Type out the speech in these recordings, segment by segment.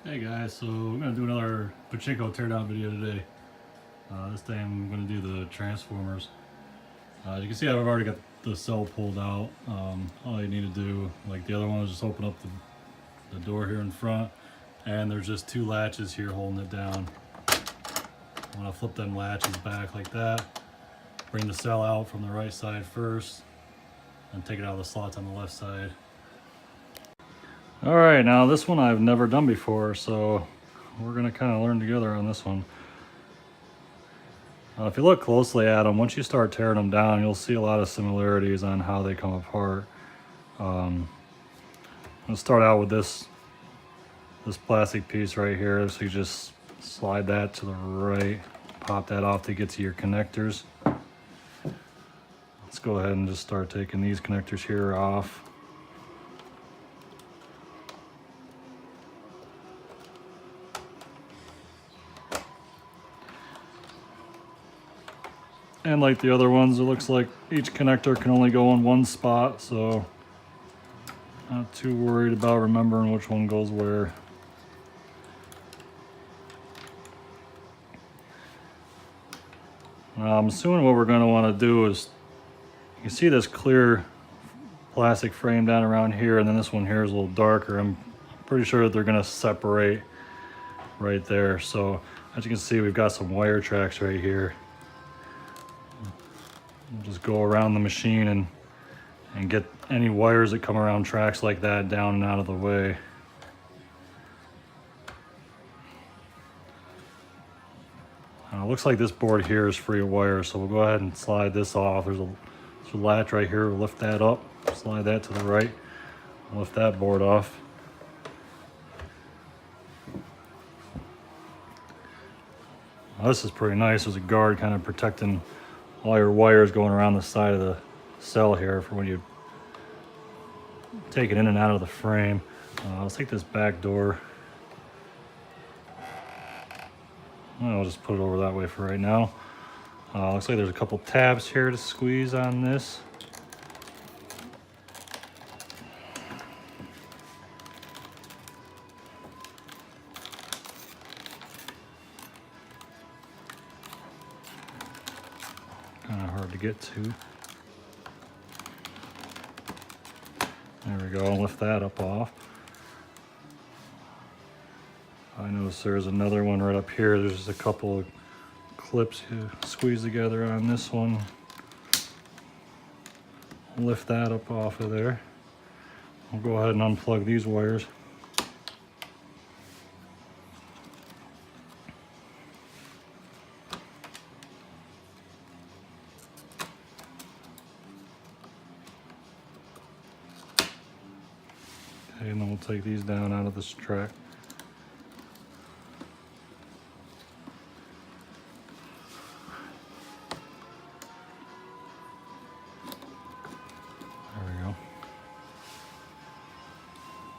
Hey guys, so we're going to do another Pachinko teardown video today. This time I'm going to do the transformers. You can see I've already got the cell pulled out. All you need to do, like the other one, is just open up the door here in front, and there's just two latches here holding it down. I'm going to flip them latches back like that, bring the cell out from the right side first, and take it out of the slots on the left side. Alright, now this one I've never done before, so we're going to kind of learn together on this one. If you look closely at them, once you start tearing them down, you'll see a lot of similarities on how they come apart. I'll start out with this plastic piece right here. So you just slide that to the right, pop that off to get to your connectors. Let's go ahead and just start taking these connectors here off. And like the other ones, it looks like each connector can only go in one spot, so not too worried about remembering which one goes where. I'm assuming what we're going to want to do is, you see this clear plastic frame down around here, and then this one here is a little darker. I'm pretty sure that they're going to separate right there. So as you can see, we've got some wire tracks right here. Just go around the machine and get any wires that come around tracks like that down and out of the way. Looks like this board here is free of wire, so we'll go ahead and slide this off. There's a latch right here. We'll lift that up, slide that to the right, lift that board off. Now, this is pretty nice. There's a guard kind of protecting all your wires going around the side of the cell here for when you take it in and out of the frame. Let's take this back door. I'll just put it over that way for right now. Looks like there's a couple tabs here to squeeze on this. Kind of hard to get to. There we go, lift that up off. I notice there's another one right up here. There's just a couple of clips you squeeze together on this one. Lift that up off of there. We'll go ahead and unplug these wires. Okay, and then we'll take these down out of this track.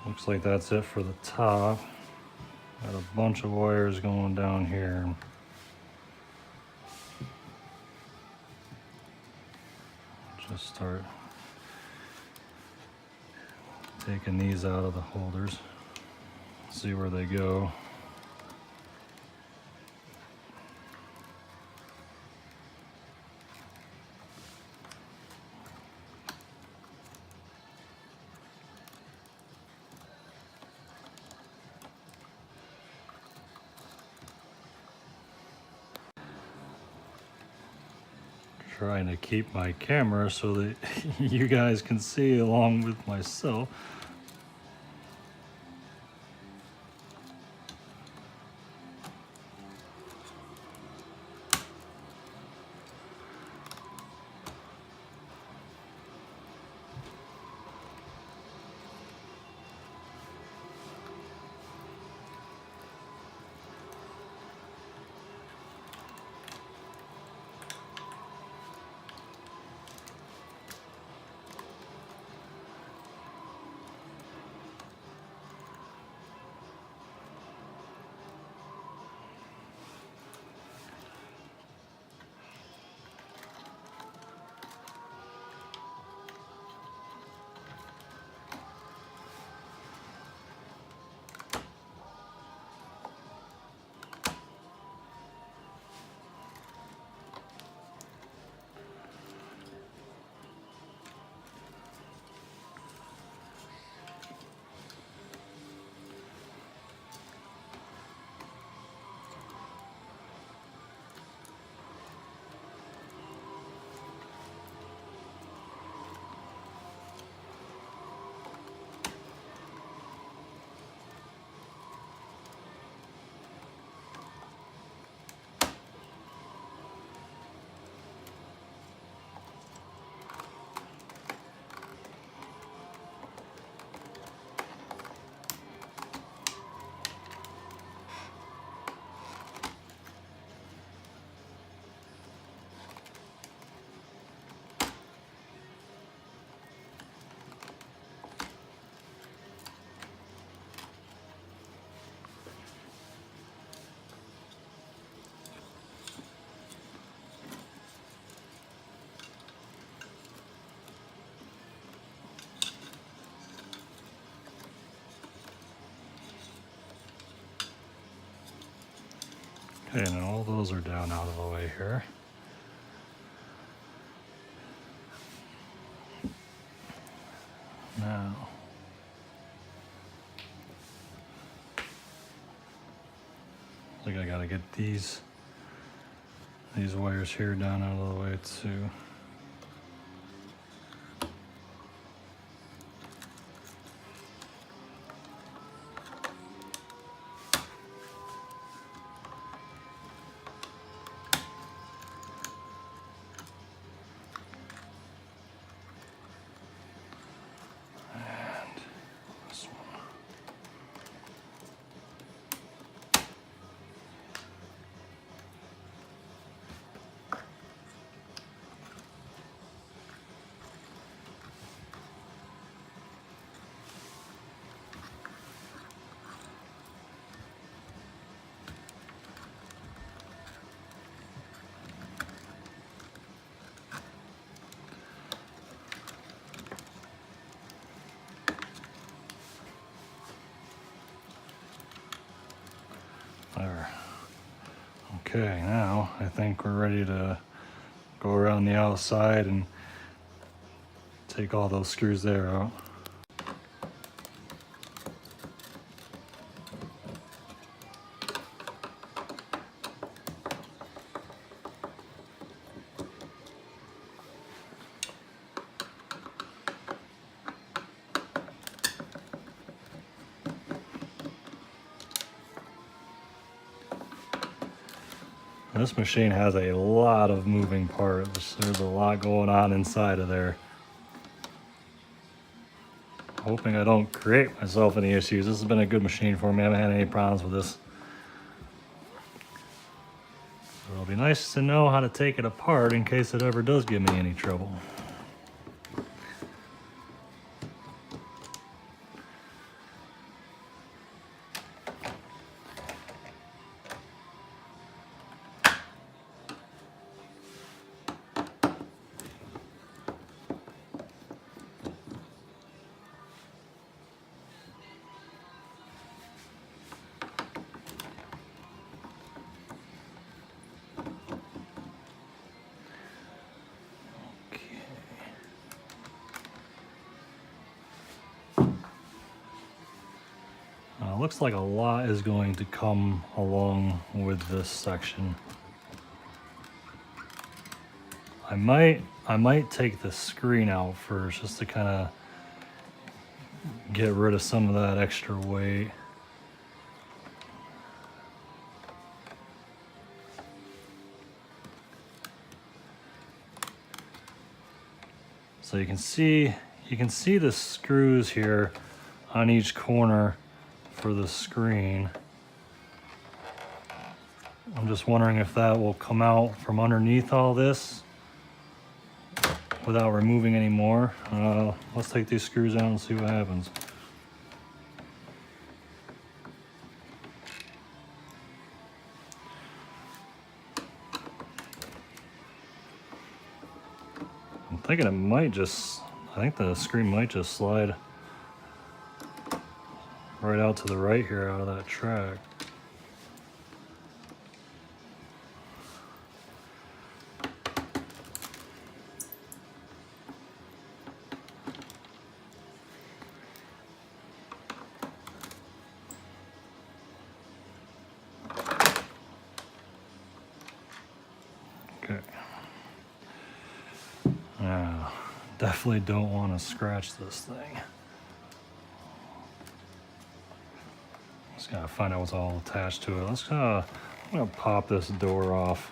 Looks like that's it for the top. Got a bunch of wires going down here. Just start taking these out of the holders. See where they go. Trying to keep my camera so that you guys can see along with myself. Okay, now all those are down out of the way here. Now, I think I gotta get these wires here down out of the way too. There. Okay, now I think we're ready to go around the outside and take all those screws there out. This machine has a lot of moving parts. There's a lot going on inside of there. Hoping I don't create myself any issues. This has been a good machine for me. I haven't had any problems with this. So it'll be nice to know how to take it apart in case it ever does give me any trouble. Looks like a lot is going to come along with this section. I might take the screen out first just to kind of get rid of some of that extra weight. So you can see the screws here on each corner for the screen. I'm just wondering if that will come out from underneath all this without removing any more. Let's take these screws out and see what happens. I'm thinking I think the screen might just slide right out to the right here out of that track. Okay. Now, definitely don't want to scratch this thing. Just gotta find out what's all attached to it. I'm gonna pop this door off.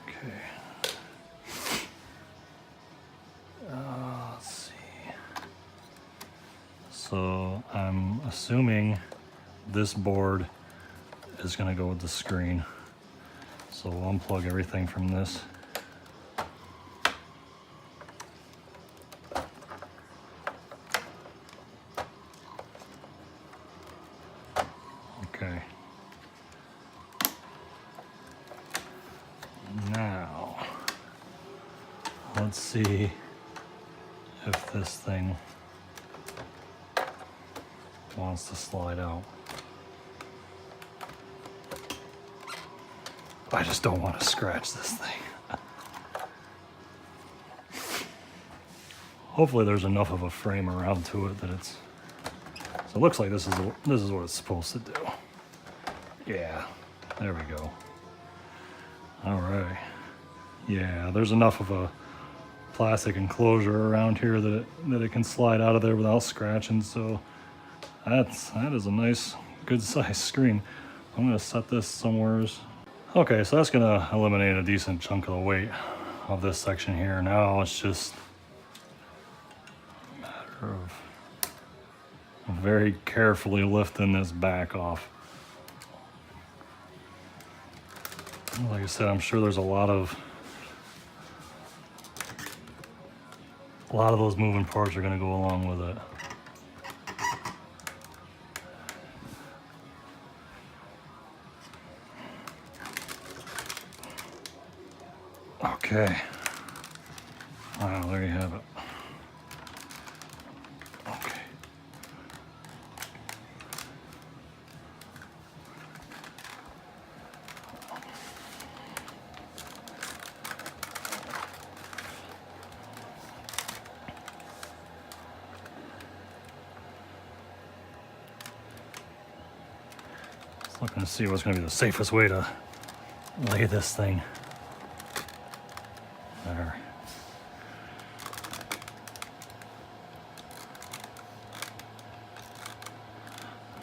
Okay. Let's see. So I'm assuming this board is gonna go with the screen. So we'll unplug everything from this. Okay. Now, let's see if this thing wants to slide out. I just don't want to scratch this thing. Hopefully there's enough of a frame around to it that it's, so it looks like this is what it's supposed to do. Yeah, there we go. All right. Yeah, there's enough of a plastic enclosure around here that it can slide out of there without scratching. So that is a nice, good size screen. I'm gonna set this somewhere. Okay, so that's gonna eliminate a decent chunk of the weight of this section here. Now it's just a matter of very carefully lifting this back off. Like I said, I'm sure there's a lot of those moving parts are going to go along with it. Okay. Wow, there you have it. Okay. Just looking to see what's going to be the safest way to lay this thing. There.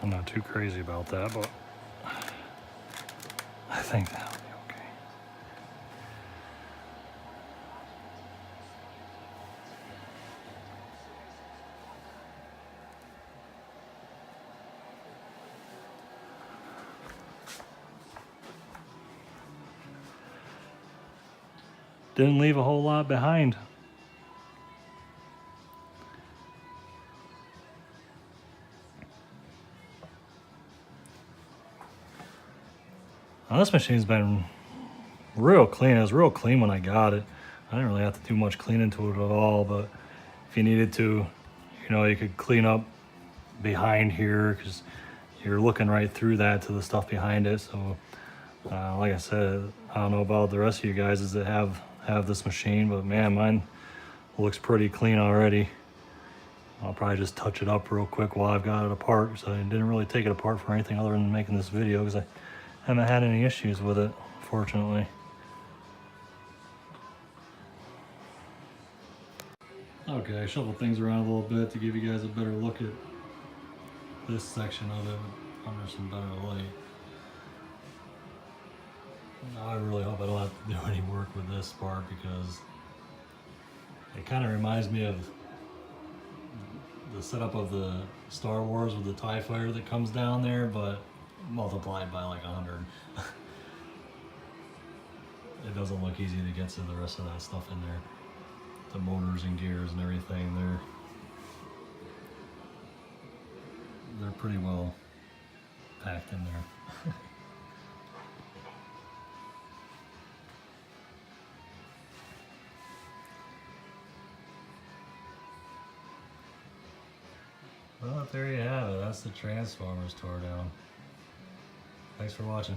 I'm not too crazy about that, but I think that'll be okay. Didn't leave a whole lot behind. Now this machine's been real clean. It was real clean when I got it. I didn't really have to do much cleaning to it at all, but if you needed to, you know, you could clean up behind here because you're looking right through that to the stuff behind it. So like I said, I don't know about the rest of you guys that have this machine, but man, mine looks pretty clean already. I'll probably just touch it up real quick while I've got it apart. So I didn't really take it apart for anything other than making this video because I haven't had any issues with it, fortunately. Okay, I shuffled things around a little bit to give you guys a better look at this section of it under some better light. Now I really hope I don't have to do any work with this part because it kind of reminds me of the setup of the Star Wars with the TIE fighter that comes down there, but multiplied by like 100. It doesn't look easy to get to the rest of that stuff in there. The motors and gears and everything, they're pretty well packed in there. Well, there you have it. That's the Transformers tore down. Thanks for watching.